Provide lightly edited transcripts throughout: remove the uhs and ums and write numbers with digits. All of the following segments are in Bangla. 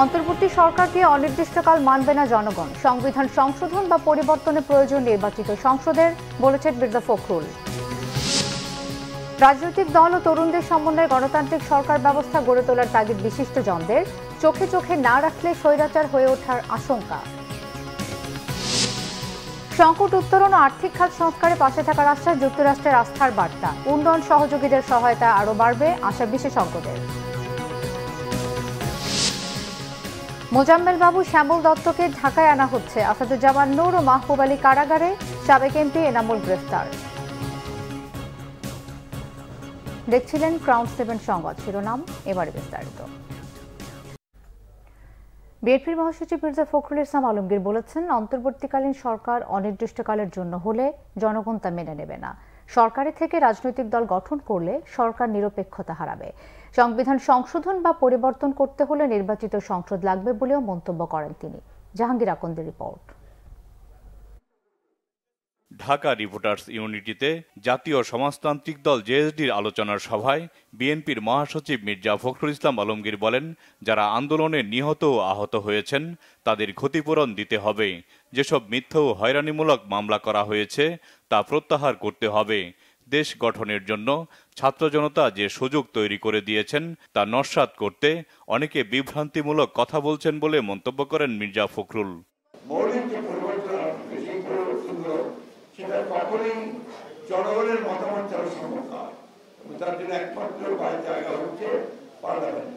অন্তর্বর্তী সরকারকে অনির্দিষ্টকাল মানবে না জনগণ। সংবিধান সংশোধন বা পরিবর্তনের প্রয়োজন নির্বাচিত সংসদের, বলেছেন মির্জা ফখরুল। রাজনৈতিক দল ও তরুণদের সমন্বয়ে গণতান্ত্রিক সরকার ব্যবস্থা গড়ে তোলার তাগিদ বিশিষ্টজনদের। চোখে চোখে না রাখলে স্বৈরাচার হয়ে ওঠার আশঙ্কা। সংকট উত্তরণ ও আর্থিক খাত সংস্কারে পাশে থাকার আশ্বাস যুক্তরাষ্ট্রের আস্থার বার্তা। উন্নয়ন সহযোগীদের সহায়তা আরও বাড়বে, আশা বিশেষজ্ঞদের। মোজাম্মেল বাবু শ্যামল দত্তকে ঢাকায় আনা হচ্ছে। আসাদুজ্জামান নূর ও মাহবুব আলী কারাগারে, সাবেক এমপি এনামুল গ্রেফতার। দেখছিলেন ক্রাউন 7 সংবাদ শিরোনাম, এবারে বিস্তারিত। বিএনপির মহাসচিব মির্জা ফখরুল ইসলাম আলমগীর বলেছেন, অন্তর্বর্তীকালীন সরকার অনির্দিষ্টকালের জন্য হলে জনগণ তা মেনে নেবে না। সরকারের থেকে রাজনৈতিক দল গঠন করলে সরকার নিরপেক্ষতা হারাবে। সংবিধান সংশোধন বা পরিবর্তন করতে হলে নির্বাচিত সংসদ লাগবে বলেও মন্তব্য করেন তিনি। জাহাঙ্গীর আকন্দের রিপোর্ট। ঢাকা রিপোর্টার্স ইউনিটিতে জাতীয় সমাজতান্ত্রিক দল জেএসডির আলোচনার সভায় বিএনপির মহাসচিব মির্জা ফখরুল ইসলাম আলমগীর বলেন, যারা আন্দোলনে নিহত ও আহত হয়েছেন তাদের ক্ষতিপূরণ দিতে হবে। যেসব মিথ্যা ও হয়রানিমূলক মামলা করা হয়েছে তা প্রত্যাহার করতে হবে। দেশ গঠনের জন্য ছাত্র জনতা যে সুযোগ তৈরি করে দিয়েছেন তা নস্যাৎ করতে অনেকে বিভ্রান্তিমূলক কথা বলছেন বলে মন্তব্য করেন মির্জা ফখরুল। সেটা কখনোই জনগণের মতামত ছাড়া সম্ভব নয়। তার জন্য একমাত্র জায়গা হচ্ছে পার্লামেন্ট।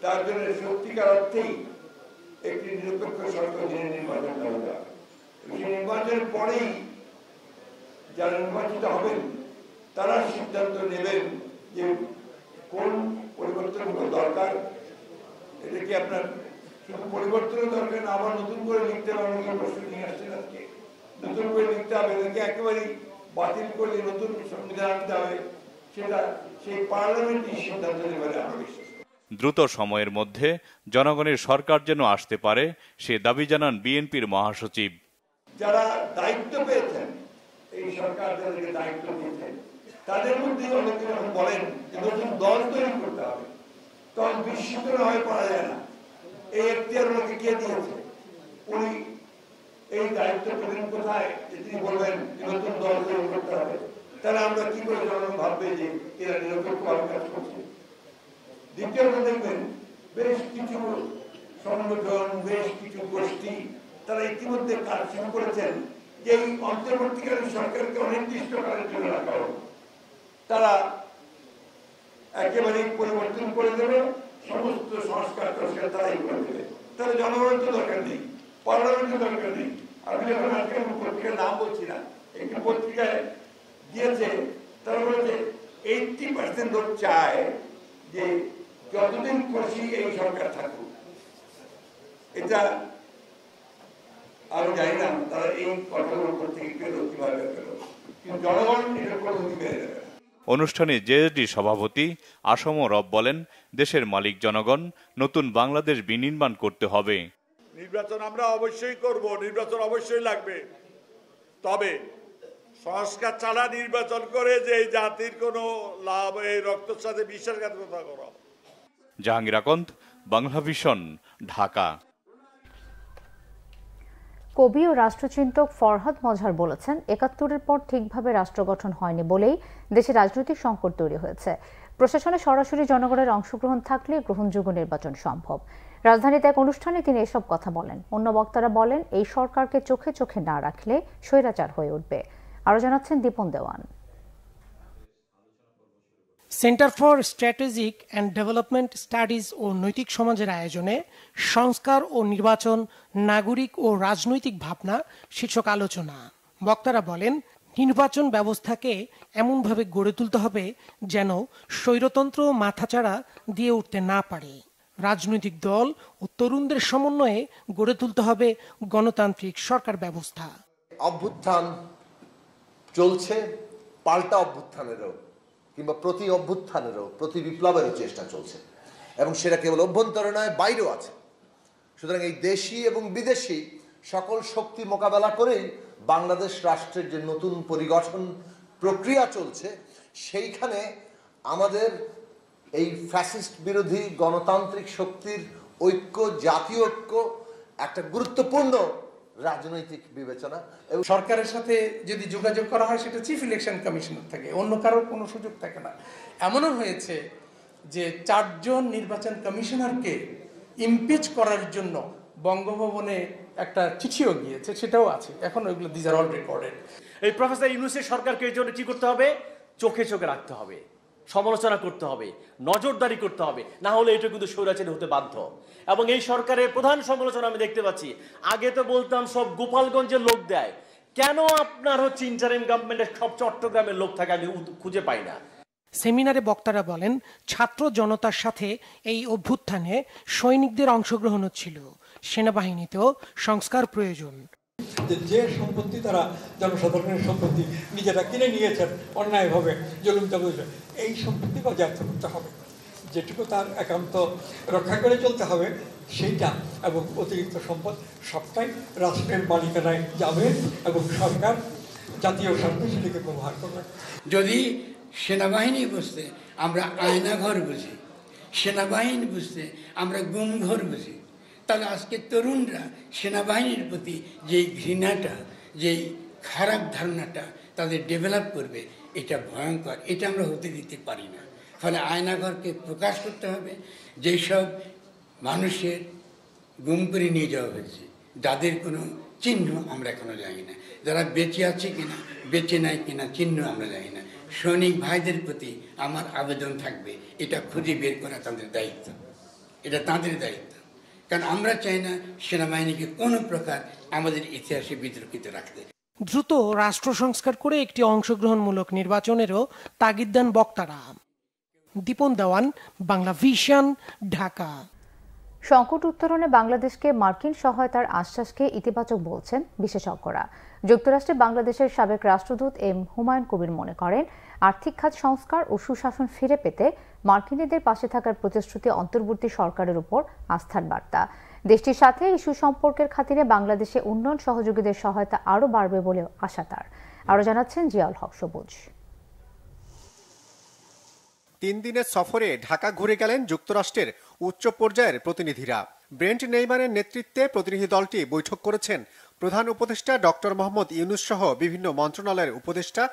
তার জন্য সত্যিকার অর্থেই একটি নিরপেক্ষ সরকার নির্বাচন করা যায়। সেই নির্বাচনের পরেই যারা নির্বাচিত হবেন তারা সিদ্ধান্ত নেবেন যে কোন পরিবর্তনগুলো দরকার। এটা কি আপনার শুধু পরিবর্তনের দরকার না, আবার নতুন করে লিখতে পারবেন? প্রশ্ন নিয়ে আসছেন আজকে নতুন করে লিখতে হবে নাকি একেবারেই বাতিল করলে নতুন সংবিধান আনতে হবে, সেটা সেই পার্লামেন্টই সিদ্ধান্ত নেবে আমরা বিশ্বাস করি। দ্রুত সময়ের মধ্যে জনগণের সরকার যেন আসতে পারে সে দাবি জানান বিএনপির মহাসচিব। যারা দায়িত্ব পেয়েছেন, এই সরকার যাদেরকে দায়িত্ব দিয়েছেন তাদের মধ্যে অনেকে যখন বলেন যে নতুন দল তৈরি করতে হবে, তখন বিস্মিত না হয়ে পড়া যায় না। এই এখতিয়ার ওনাকে কে দিয়েছে? উনি এই দায়িত্ব পেলেন কোথায় যে তিনি বলবেন যে নতুন দল তৈরি করতে হবে? তাহলে আমরা কি করে জনগণ ভাববে যে এরা নিরপেক্ষভাবে কাজ করছে? দ্বিতীয়ত দেখবেন বেশ কিছু সংগঠন, বেশ কিছু গোষ্ঠী তারা ইতিমধ্যে কাজ শুরু করেছেন যে এই অন্তর্বর্তীকালীন সরকারকে অনির্দিষ্টকালের জন্য রাখা হোক। তারা একেবারেই পরিবর্তন করে দেবে, সমস্ত সংস্কার তারাই করে দেবে। তাহলে জনগণের তো দরকার নেই, পার্লামেন্টের দরকার নেই। আমি যখন আজকে পত্রিকার নাম বলছি না, একটি পত্রিকায় দিয়েছে, তারা বলেছে 80% লোক চায় যে যতদিন খুশি এই সরকার থাকুক। এটা আমি জানি না তারা এই কথাগুলোর উপর থেকে পেল কিভাবে পেল, কিন্তু জনগণ এটা কোনো মেনে নেবে না। অনুষ্ঠানে জেএসডি সভাপতি আসম রব বলেন, দেশের মালিক জনগণ, নতুন বাংলাদেশ বিনির্মাণ করতে হবে। নির্বাচন আমরা অবশ্যই করব, নির্বাচন অবশ্যই লাগবে, তবে সংস্কার ছাড়া নির্বাচন করে যে জাতির কোনো লাভ, এই রক্তের সাথে বিশ্বাসঘাতকতা করা। জাহাঙ্গীর আকন্দ, বাংলাভিশন, ঢাকা। কবি ও রাষ্ট্রচিন্তক ফরহাদ মজহার বলেছেন, ৭১-এর পর ঠিকভাবে রাষ্ট্র গঠন হয়নি বলেই দেশে রাজনৈতিক সংকট তৈরি হয়েছে। প্রশাসনে সরাসরি জনগণের অংশগ্রহণ থাকলে গ্রহণযোগ্য নির্বাচন সম্ভব। রাজধানীতে এক অনুষ্ঠানে তিনি এসব কথা বলেন। অন্য বক্তারা বলেন, এই সরকারকে চোখে চোখে না রাখলে স্বৈরাচার হয়ে উঠবে। আরো জানাচ্ছেন Dipon Dewan. Centre for strategic and development studies ও নৈতিক সমাজের আয়োজনে সংস্কার ও নির্বাচন, নাগরিক ও রাজনৈতিক ভাবনা শীর্ষক আলোচনা। বক্তারা বলেন, নির্বাচন ব্যবস্থাকে এমনভাবে গড়ে তুলতে হবে যেন স্বৈরতন্ত্র মাথাচাড়া দিয়ে উঠতে না পারে। রাজনৈতিক দল ও তরুণদের সমন্বয়ে গড়ে তুলতে হবে গণতান্ত্রিক সরকার ব্যবস্থা। অভ্যুত্থান চলছে, পাল্টা অভ্যুত্থানেরও কিংবা প্রতি অভ্যুত্থানেরও, প্রতি বিপ্লবেরও চেষ্টা চলছে, এবং সেটা কেবল অভ্যন্তরে নয়, বাইরেও আছে। সুতরাং এই দেশি এবং বিদেশি সকল শক্তি মোকাবেলা করেই বাংলাদেশ রাষ্ট্রের যে নতুন পরিগঠন প্রক্রিয়া চলছে, সেইখানে আমাদের এই ফ্যাসিস্ট বিরোধী গণতান্ত্রিক শক্তির ঐক্য, জাতীয় ঐক্য একটা গুরুত্বপূর্ণ রাজনৈতিক বিবেচনা। এবং সরকারের সাথে যদি যোগাযোগ করা হয় সেটা চিফ ইলেকশন কমিশনার থাকে, অন্য কারোর কোনো সুযোগ থাকে না। এমনও হয়েছে যে 4 জন নির্বাচন কমিশনারকে ইমপিচ করার জন্য বঙ্গভবনে একটা চিঠিও গিয়েছে, সেটাও আছে এখন, ওইগুলো দিজ আর অল রেকর্ডেড। এই প্রফেসর ইউনূসের সরকারকে এই জন্য কি করতে হবে? চোখে চোখে রাখতে হবে, সমালোচনা করতে হবে, নজরদারি করতে হবে, না হলে এটা কিন্তু স্বৈরাচারী হতে বাধ্য। এবং এই সরকারের প্রধান সমালোচনা আমি দেখতে পাচ্ছি, আগে তো বলতাম সব গোপালগঞ্জের লোক দেয়, কেন আপনার হচ্ছে ইন্টারিম গভর্নমেন্টের সব চট্টগ্রামের লোক থাকে আমি খুঁজে পাই না। সেমিনারে বক্তারা বলেন, ছাত্র জনতার সাথে এই অভ্যুত্থানে সৈনিকদের অংশগ্রহণ ছিল, সেনাবাহিনীতেও সংস্কার প্রয়োজন। যে সম্পত্তি তারা জনসাধারণের সম্পত্তি নিজেরা কিনে নিয়েছেন অন্যায়ভাবে, জুলুম চালিয়েছে, এই সম্পত্তি বাজেয়াপ্ত করতে হবে, যেটুকু তার একান্ত রক্ষা করে চলতে হবে সেইটা, এবং অতিরিক্ত সম্পদ সবটাই রাষ্ট্রের মালিকানায় যাবে এবং সরকার জাতীয় স্বার্থে সেটাকে ব্যবহার করবে। যদি সেনাবাহিনী বুঝতে আমরা আয়নাঘর বুঝি, সেনাবাহিনী বুঝতে আমরা গুমঘর বুঝি, তাহলে আজকে তরুণরা সেনাবাহিনীর প্রতি যেই ঘৃণাটা, যেই খারাপ ধারণাটা তাদের ডেভেলপ করবে, এটা ভয়ঙ্কর, এটা আমরা হতে দিতে পারি না। ফলে আয়নাঘরকে প্রকাশ করতে হবে। যেসব মানুষের গুম করে নিয়ে যাওয়া হয়েছে, যাদের কোনো চিহ্ন আমরা এখনো জানি না, যারা বেঁচে আছে কিনা, বেঁচে নাই কিনা চিহ্ন আমরা জানি না, সৈনিক ভাইদের প্রতি আমার আবেদন থাকবে, এটা খুঁজে বের করা তাদের দায়িত্ব, এটা তাদের দায়িত্ব। কারণ আমরা চাই না সেনাবাহিনীকে কোনো প্রকার আমাদের ইতিহাসে বিতর্কিত রাখতে। দ্রুত রাষ্ট্র সংস্কার করে একটি অংশগ্রহণমূলক নির্বাচনেরও তাগিদ দেন বক্তারা। দীপন দেওয়ান, বাংলা ভিশন, ঢাকা। সংকট উত্তরণে বাংলাদেশকে মার্কিন সহায়তার আশ্বাসকে ইতিবাচক বলছেন বিশেষজ্ঞরা। যুক্তরাষ্ট্রে বাংলাদেশের সাবেক রাষ্ট্রদূত এম হুমায়ুন কবির মনে করেন, আর্থিক খাত সংস্কার ও সুশাসন ফিরে পেতে মার্কিনীদের পাশে থাকার প্রতিশ্রুতি অন্তর্বর্তী সরকারের উপর আস্থার বার্তা। দেশটির সাথে এই সুসম্পর্কের খাতিরে বাংলাদেশে উন্নয়ন সহযোগীদের সহায়তা আরও বাড়বে বলেও আশা তার। আরও জানাচ্ছেন জিয়াউল হক সবুজ। 3 দিনের সফরে ঢাকা ঘুরে গেলেন যুক্তরাষ্ট্রের উচ্চ পর্যায়ের প্রতিনিধিরা। ব্রেন্ট নেইমারের নেতৃত্বে প্রতিনিধি দলটি বৈঠক করেছেন প্রধান উপদেষ্টা ডক্টর মোহাম্মদ ইউনূস সহ বিভিন্ন মন্ত্রণালয়ের উপদেষ্টা,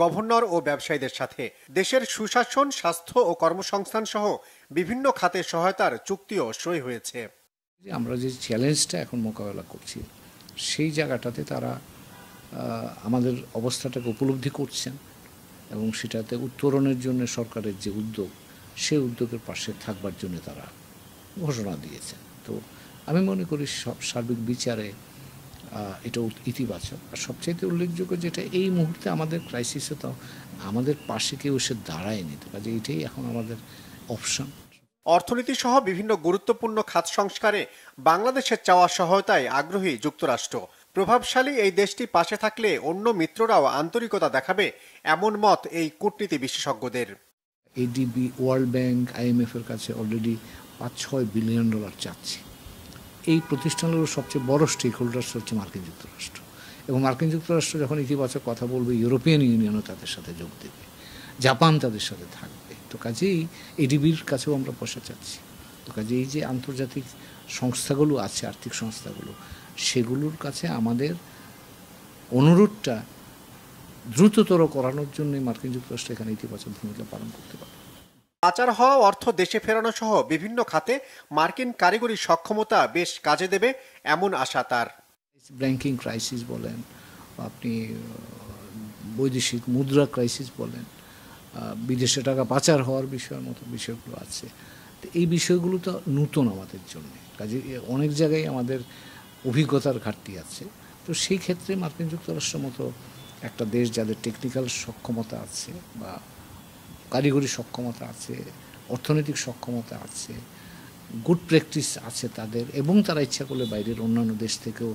গভর্নর ও ব্যবসায়ীদের সাথে। দেশের সুশাসন, স্বাস্থ্য ও কর্মসংস্থান সহ বিভিন্ন খাতে সহায়তার চুক্তিও সই হয়েছে। আমরা যে চ্যালেঞ্জটা এখন মোকাবেলা করছি, সেই জায়গাটাতে তারা আমাদের অবস্থাটাকে উপলব্ধি করছেন এবং সেটাতে উত্তরণের জন্য সরকারের যে উদ্যোগ, সেই উদ্যোগের পাশে থাকবার জন্য তারা ঘোষণা দিয়েছেন। তো আমি মনে করি সার্বিক বিচারে এটা ইতিবাচক। আর সবচেয়ে উল্লেখযোগ্য যেটা, এই মুহূর্তে আমাদের ক্রাইসিসে তো আমাদের পাশে কেউ এসে দাঁড়ায়নি, তো কাজে এটাই এখন আমাদের অপশন। অর্থনীতি সহ বিভিন্ন গুরুত্বপূর্ণ খাত সংস্কারে বাংলাদেশের চাওয়া সহায়তায় আগ্রহী যুক্তরাষ্ট্র। প্রভাবশালী এই দেশটি পাশে থাকলে অন্য মিত্ররাও আন্তরিকতা দেখাবে, এমন মত এই কূটনীতি বিশেষজ্ঞদের। এডিবি, ওয়ার্ল্ড ব্যাংক, IMF এর কাছে অলরেডি $5-6 বিলিয়ন চাচ্ছে। এই প্রতিষ্ঠানগুলোর সবচেয়ে বড় স্টেক হোল্ডার্স হচ্ছে মার্কিন যুক্তরাষ্ট্র, এবং মার্কিন যুক্তরাষ্ট্র যখন ইতিবাচক কথা বলবে, ইউরোপিয়ান ইউনিয়নও তাদের সাথে যোগ দেবে, জাপান তাদের সাথে থাকবে। তো কাজেই এডিবির কাছেও আমরা পয়সা চাচ্ছি। তো কাজে এই যে আন্তর্জাতিক সংস্থাগুলো আছে, আর্থিক সংস্থাগুলো, সেগুলোর কাছে আমাদের অনুরোধটা দ্রুততর করানোর জন্য মার্কিন যুক্তরাষ্ট্র এখানে ইতিবাচক ভূমিকা পালন করতে পারে। পাচার হওয়া অর্থ দেশে ফেরানো সহ বিভিন্ন খাতে মার্কিন কারিগরি সক্ষমতা বেশ কাজে দেবে, এমন আশা তার। ব্যাংকিং ক্রাইসিস বলেন, আপনি বৈদেশিক মুদ্রা ক্রাইসিস বলেন, বিদেশে টাকা পাচার হওয়ার বিষয়ের মতো বিষয়গুলো আছে। তো এই বিষয়গুলো তো নতুন আমাদের জন্য, কাজে অনেক জায়গায় আমাদের অভিজ্ঞতার ঘাটতি আছে। তো সেই ক্ষেত্রে মার্কিন যুক্তরাষ্ট্রের মতো একটা দেশ, যাদের টেকনিক্যাল সক্ষমতা আছে বা কারিগরি সক্ষমতা আছে, অর্থনৈতিক সক্ষমতা আছে, গুড প্র্যাকটিস আছে তাদের, এবং তারা ইচ্ছা করলে বাইরের অন্যান্য দেশ থেকেও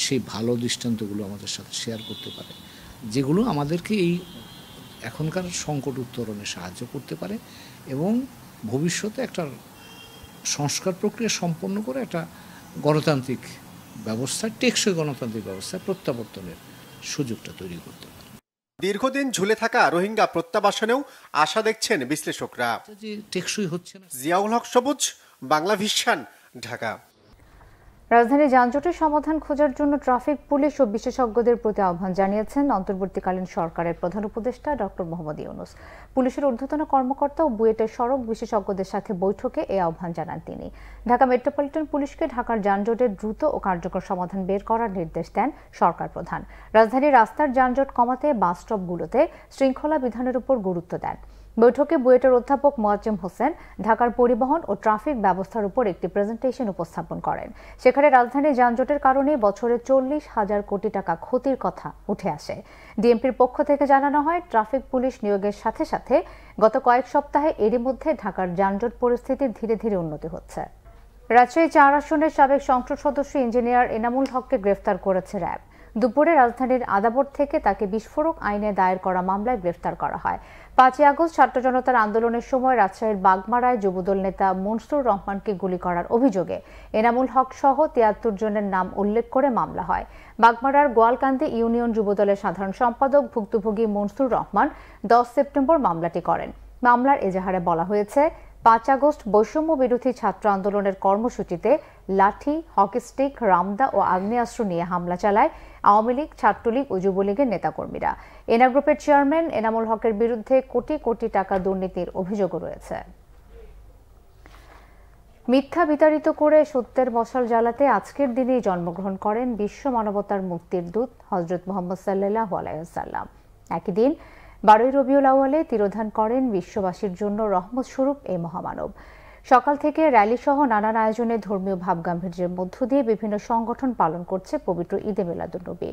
সেই ভালো দৃষ্টান্তগুলো আমাদের সাথে শেয়ার করতে পারে, যেগুলো আমাদেরকে এই এখনকার সংকট উত্তরণে সাহায্য করতে পারে এবং ভবিষ্যতে একটা সংস্কার প্রক্রিয়া সম্পন্ন করে একটা গণতান্ত্রিক ব্যবস্থা, টেকসই গণতান্ত্রিক ব্যবস্থায় প্রত্যাবর্তনের সুযোগটা তৈরি করতে পারে। দীর্ঘদিন ঝুলে থাকা রোহিঙ্গা প্রত্যাবাসনেও আশা দেখছেন বিশ্লেষকরা। টেকসই হচ্ছে না। জিয়াউল হক সবুজ, বাংলা ভিশন, ঢাকা। রাজধানী যানজটের সমাধান খোঁজার জন্য ট্রাফিক পুলিশ ও বিশেষজ্ঞদের প্রতি আহ্বান জানিয়েছেন অন্তর্বর্তীকালীন সরকারের প্রধান উপদেষ্টা ডক্টর মোহাম্মদ ইউনূস। পুলিশের ঊর্ধ্বতন কর্মকর্তা ও বুয়েটের সড়ক বিশেষজ্ঞদের সাথে বৈঠকে এই আহ্বান জানান তিনি। ঢাকা মেট্রোপলিটন পুলিশকে ঢাকার যানজটের দ্রুত ও কার্যকর সমাধান বের করার নির্দেশ দেন সরকার প্রধান। রাজধানীর রাস্তার যানজট কমাতে বাস স্টপগুলোতে শৃঙ্খলা বিধানের উপর গুরুত্ব দেন। বৈঠকে বুয়েটের অধ্যাপক মোয়াজ্জেম হোসেন ঢাকার পরিবহন ও ট্রাফিক ব্যবস্থার উপর একটি প্রেজেন্টেশন উপস্থাপন করেন। সেখানে রাজধানীর যানজটের কারণে বছরে 40,000 কোটি টাকা ক্ষতির কথা উঠে আসে। ডিএমপির পক্ষ থেকে জানানো হয়, ট্রাফিক পুলিশ নিয়োগের সাথে সাথে গত কয়েক সপ্তাহে এরই মধ্যে ঢাকার যানজট পরিস্থিতির ধীরে ধীরে উন্নতি হচ্ছে। রাজশাহী 4 আসনের সাবেক সংসদ সদস্য ইঞ্জিনিয়ার এনামুল হককে গ্রেফতার করেছে র্যাব। দুপুরে রাজধানীর আদাবর থেকে তাকে বিস্ফোরক আইনে দায়ের করা মামলায় গ্রেফতার করা হয়। 5 আগস্ট ছাত্র জনতার আন্দোলনের সময় রাজশাহীর বাগমারায় যুবদল নেতা মনসুর রহমানকে গুলি করার অভিযোগে এনামুল হক সহ 73 জনের নাম উল্লেখ করে মামলা হয়। বাগমারার গোয়ালকান্দি ইউনিয়ন যুবদলের সাধারণ সম্পাদক ভুক্তভোগী মনসুর রহমান 10 সেপ্টেম্বর মামলাটি করেন। মামলার এজাহারে বলা হয়েছে, 5 আগস্ট বৈষম্য বিরোধী ছাত্র আন্দোলনের কর্মসূচিতে লাঠি, হকি স্টিক, রামদা ও আগ্নেয়াস্ত্র নিয়ে হামলা চালায় আওয়ামী লীগ, ছাত্রলীগ ও যুবলীগের নেতাকর্মীরা। এনা গ্রুপের চেয়ারম্যান এনামুল হকের বিরুদ্ধে কোটি কোটি টাকা দুর্নীতির অভিযোগও রয়েছে। মিথ্যা বিতাড়িত করে সত্যের মশাল জ্বালাতে আজকের দিনেই জন্মগ্রহণ করেন বিশ্ব মানবতার মুক্তির দূত হযরত মুহাম্মদ সাল্লাল্লাহু আলাইহি ওয়াসাল্লাম। একই দিন 12 রবিউল আউয়ালে তিরোধান করেন বিশ্ববাসীর জন্য রহমত স্বরূপ এই মহামানব। সকাল থেকে র্যালি সহ নানান আয়োজনে ধর্মীয় ভাবগাম্ভীর্যের মধ্য দিয়ে বিভিন্ন সংগঠন পালন করছে পবিত্র ঈদে মিলাদুন্নবী।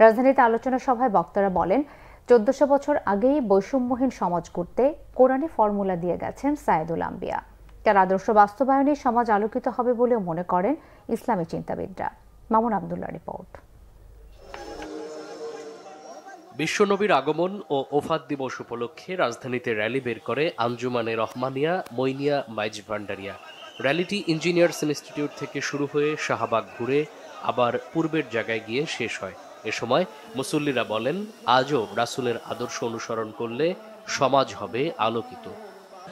রাজধানীতে আলোচনা সভায় বক্তারা বলেন, 1400 বছর আগেই বৈষম্যহীন সমাজ করতে কোরআনে ফর্মুলা দিয়ে গেছেন সাইয়েদুল আম্বিয়া। তার আদর্শ বাস্তবায়নে সমাজ আলোকিত হবে বলেও মনে করেন ইসলামী চিন্তাবিদরা। মামুন আব্দুল্লাহ রিপোর্ট। বিশ্বনবীর আগমন ও ওফাত দিবস উপলক্ষে রাজধানীতে র্যালি বের করে আঞ্জুমানে রহমানিয়া মইনিয়া মাইজ ভান্ডারিয়া। র্যালিটি ইঞ্জিনিয়ার্স ইনস্টিটিউট থেকে শুরু হয়ে শাহবাগ ঘুরে আবার পূর্বের জায়গায় গিয়ে শেষ হয়। এ সময় মুসল্লিরা বলেন, আজও রাসূলের আদর্শ অনুসরণ করলে সমাজ হবে আলোকিত।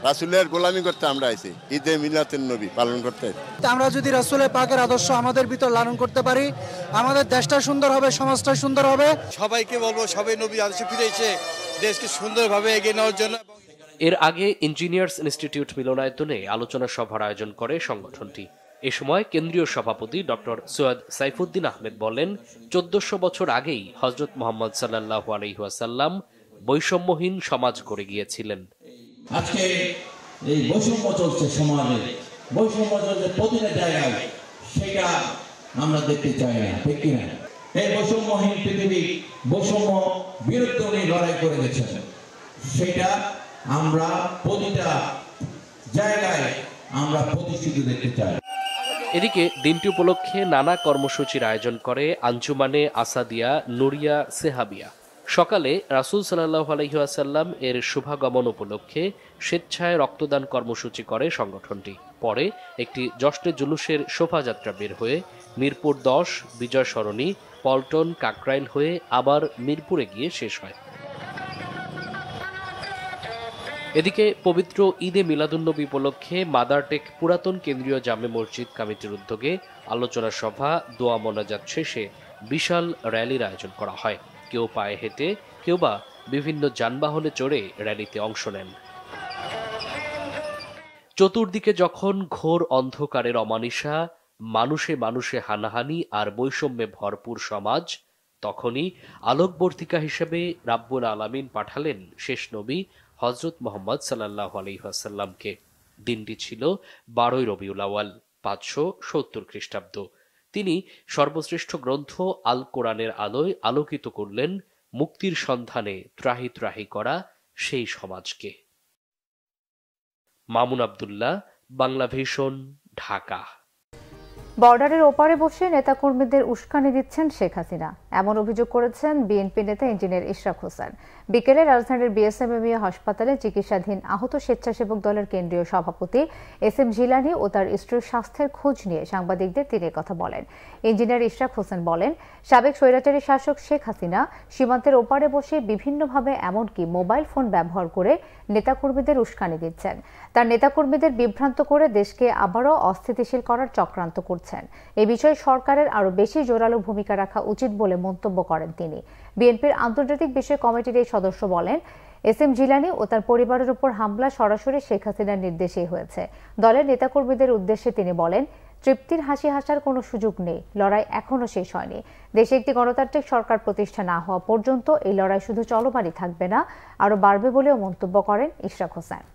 রাসূলের গোলামি করতে আমরা আইছি, ঈদে মিলাদুন্নবী পালন করতে। আমরা যদি রাসূলের পাকের আদর্শ আমাদের ভিতর লালন করতে পারি, আমাদের দেশটা সুন্দর হবে, সমাজটা সুন্দর হবে। সবাইকে বলবো, সবাই নবীর আদর্শে ফিরে এসে দেশকে সুন্দরভাবে এগিয়ে নেওয়ার জন্য। এর আগে ইঞ্জিনিয়ার্স ইনস্টিটিউট মিলনায়তনে আলোচনা সভার আয়োজন করে সংগঠনটি। এ সময় কেন্দ্রীয় সভাপতি ডক্টর সৈয়দ সাইফুদ্দিন আহমেদ বলেন, 1400 বছর আগেই হযরত মুহাম্মদ সাল্লাল্লাহু আলাইহি ওয়াসাল্লাম বৈষম্যহীন সমাজ করে গিয়েছিলেন। আজকে এই বৈষম্য চলছে সমাজে, বৈষম্য চলছে প্রতিটা জায়গায়, সেটা আমরা দেখতে চাই না, ঠিক কিনা? এই বৈষম্যহীন পৃথিবী, বৈষম্য বিরুদ্ধে উনি লড়াই করে গেছেন, সেটা আমরা প্রতিটা জায়গায় আমরা প্রতিষ্ঠিত দেখতে চাই। এদিকে দিনটি উপলক্ষে নানা কর্মসূচির আয়োজন করে আঞ্জুমানে আসাদিয়া নুরিয়া সেহাবিয়া। সকালে রাসূল সাল্লাল্লাহু আলাইহি ওয়াসাল্লাম এর শুভাগমন উপলক্ষে স্বেচ্ছায় রক্তদান কর্মসূচি করে সংগঠনটি। পরে একটি জশ্নে জুলুসের শোভাযাত্রা বের হয়ে মিরপুর 10, বিজয় সরণি, পল্টন, কাকরাইল হয়ে আবার মিরপুরে গিয়ে শেষ হয়। এদিকে পবিত্র ঈদে মিলাদুন্নবী উপলক্ষে মাদারটেক পুরাতন কেন্দ্রীয় জামে মসজিদ কমিটির উদ্যোগে আলোচনা সভা, দোয়া মোনাজাত শেষে বিশাল র্যালির আয়োজন করা হয়। কেউ পায়ে হেঁটে, কেউ বা বিভিন্ন যানবাহনে চড়ে র্যালিতে অংশ নেন। চতুর্দিকে যখন ঘোর অন্ধকারের অমানিসা, মানুষে মানুষে হানাহানি আর বৈষম্যে ভরপুর সমাজ, তখনই আলোকবর্তিকা হিসেবে রাব্বুল আলামিন পাঠালেন শেষ নবী হযরত মুহাম্মদ সাল্লাল্লাহু আলাইহি ওয়াসাল্লামকে। দিনটি ছিল 12 রবিউল আউয়াল, 570 খ্রিস্টাব্দ। তিনি সর্বশ্রেষ্ঠ গ্রন্থ আল কোরআনের আলোয় আলোকিত করলেন মুক্তির সন্ধানে ত্রাহি ত্রাহি করা সেই সমাজকে। মামুন আব্দুল্লাহ, বাংলা ভিশন, ঢাকা। বর্ডারের ওপারে বসে নেতাকর্মীদের উস্কানি দিচ্ছেন শেখ হাসিনা, এমন অভিযোগ করেছেন বিএনপি নেতা ইঞ্জিনিয়ার ইশরাক হোসেন। বিকেলে রাজধানীর বিএসএমএমইএ হাসপাতালে চিকিৎসাধীন আহত স্বেচ্ছাসেবক দলের কেন্দ্রীয় সভাপতি এস.এম. জিলানী ও তার স্ত্রীর স্বাস্থ্যের খোঁজ নিয়ে সাংবাদিকদের তিনি কথা বলেন। ইঞ্জিনিয়ার ইশরাক হোসেন বলেন, সাবেক স্বৈরাচারী শাসক শেখ হাসিনা সীমান্তের ওপারে বসে বিভিন্নভাবে এমনকি মোবাইল ফোন ব্যবহার করে নেতাকর্মীদের উস্কানি দিচ্ছেন। তার নেতাকর্মীদের বিভ্রান্ত করে দেশকে আবারও অস্থিতিশীল করার চক্রান্ত করছেন। এ বিষয়ে সরকারের আরও বেশি জোরালো ভূমিকা রাখা উচিত বলে মন্তব্য করেন তিনি। বিএনপির আন্তর্জাতিক বিষয় কমিটির এই সদস্য বলেন, এস.এম. জিলানী ও তার পরিবারের উপর হামলা সরাসরি শেখ হাসিনার নির্দেশেই হয়েছে। দলের নেতাকর্মীদের উদ্দেশ্যে তিনি বলেন, তৃপ্তির হাসি হাসার কোনো সুযোগ নেই, লড়াই এখনো শেষ হয়নি। দেশে একটি গণতান্ত্রিক সরকার প্রতিষ্ঠা না হওয়া পর্যন্ত এই লড়াই শুধু চলমানই থাকবে না, আরও বাড়বে বলেও মন্তব্য করেন ইশরাক হোসেন।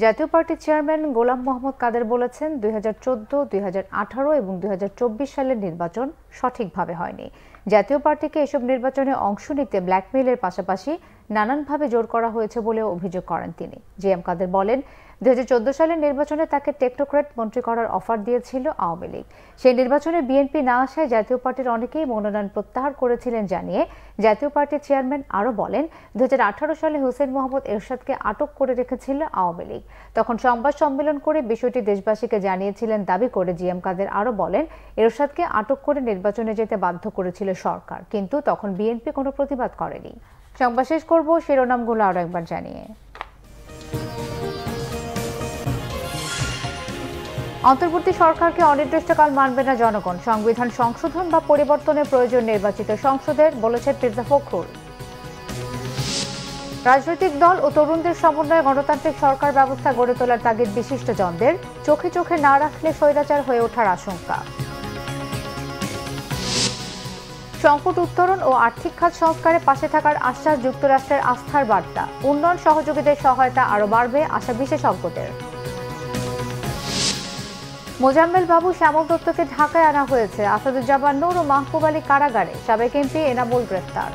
জাতীয় পার্টির চেয়ারম্যান গোলাম মোহাম্মদ কাদের বলেছেন, 2014, 2018 এবং 2024 সালের নির্বাচন সঠিকভাবে হয়নি। জাতীয় পার্টিকে এসব নির্বাচনে অংশ নিতে ব্ল্যাকমেইলের পাশাপাশি নানানভাবে জোর করা হয়েছে বলেও অভিযোগ করেন তিনি। জি.এম. কাদের বলেন, 2014 সালের নির্বাচনে তাকে টেকনোক্র্যাট মন্ত্রী করার অফার দিয়েছিল আওয়ামী লীগ। সেই নির্বাচনে বিএনপি না আসায় জাতীয় পার্টির অনেকেই মনোনয়ন প্রত্যাহার করেছিলেন জানিয়ে জাতীয় পার্টির চেয়ারম্যান আরও বলেন, 2018 সালে হোসেন মোহাম্মদ এরশাদকে আটক করে রেখেছিল আওয়ামী লীগ। তখন সংবাদ সম্মেলন করে বিষয়টি দেশবাসীকে জানিয়েছিলেন দাবি করে জি.এম. কাদের আরও বলেন, এরশাদকে আটক করে নির্বাচনে যেতে বাধ্য করেছিল সরকার, কিন্তু তখন বিএনপি কোনো প্রতিবাদ করেনি। সংবাদ শেষ করব শিরোনামগুলো আরও একবার জানিয়ে। অন্তর্বর্তী সরকারকে অনির্দিষ্টকাল মানবে না জনগণ, সংবিধান সংশোধন বা পরিবর্তনের প্রয়োজন নির্বাচিত সংসদের, বলেছেন মির্জা ফখরুল। রাজনৈতিক দল ও তরুণদের সমন্বয়ে গণতান্ত্রিক সরকার ব্যবস্থা গড়ে তোলার তাগিদ বিশিষ্টজনদের, চোখে চোখে না রাখলে স্বৈরাচার হয়ে ওঠার আশঙ্কা। সংকট উত্তরণ ও আর্থিক খাত সংস্কারে পাশে থাকার আশ্বাস যুক্তরাষ্ট্রের আস্থার বার্তা, উন্নয়ন সহযোগীদের সহায়তা আরও বাড়বে আশা বিশেষজ্ঞদের। মোজাম্মেল বাবু শ্যামল দত্তকে ঢাকায় আনা হয়েছে, আসাদুজ্জামান নূর ও মাহবুব আলী কারাগারে, সাবেক এমপি এনামুল গ্রেফতার।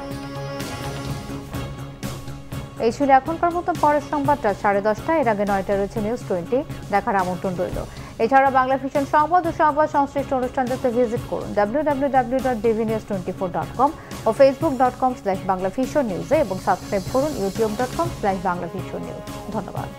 এই ছিল এখনকার মতো, পরের সংবাদটা 10:30। এর আগে 9টায় রয়েছে নিউজ 20, দেখার আমন্ত্রণ রইল। এছাড়া বাংলা ভিশন সংবাদ ও সংবাদ সংশ্লিষ্ট অনুষ্ঠান দেখতে ভিজিট করুন www.bvnews24.com ও facebook.com/banglavisionnews এবং সাবস্ক্রাইব করুন youtube.com/banglavisionnews। ধন্যবাদ।